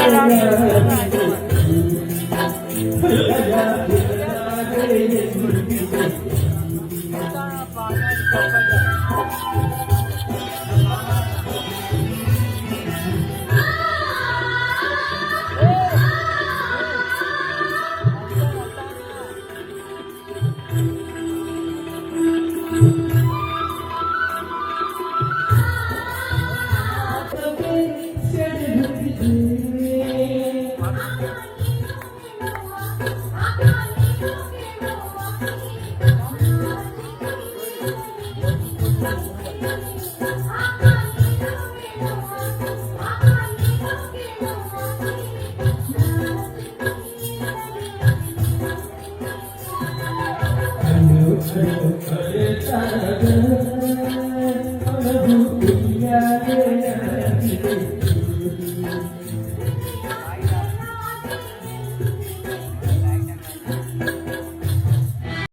Hãy subscribe cho kênh Ghiền Mì Gõ để không bỏ lỡ